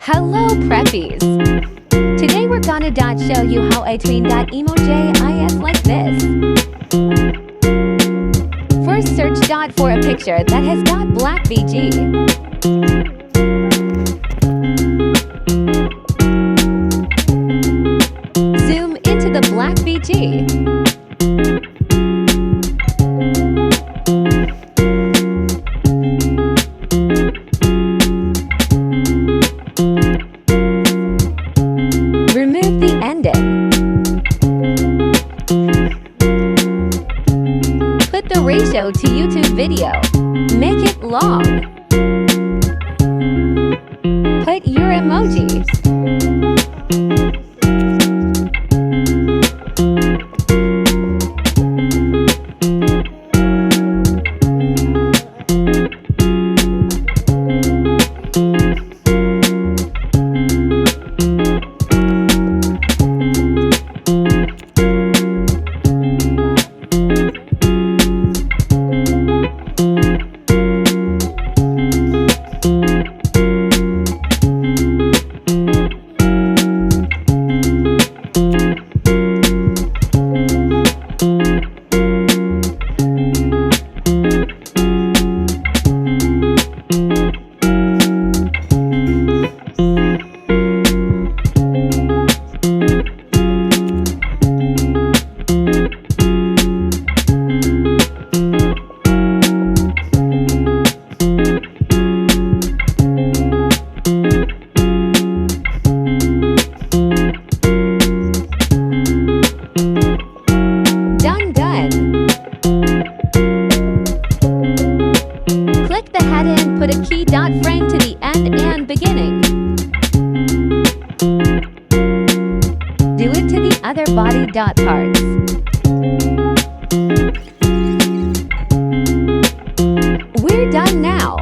Hello preppies! Today we're gonna show you how a tween emoji is like this. First search for a picture that has black VG. Zoom into the black VG. Remove the ending. Put the ratio to YouTube video. Make it long. Put your emojis. Click the head and put a key frame to the end and beginning. Do it to the other body parts. We're done now.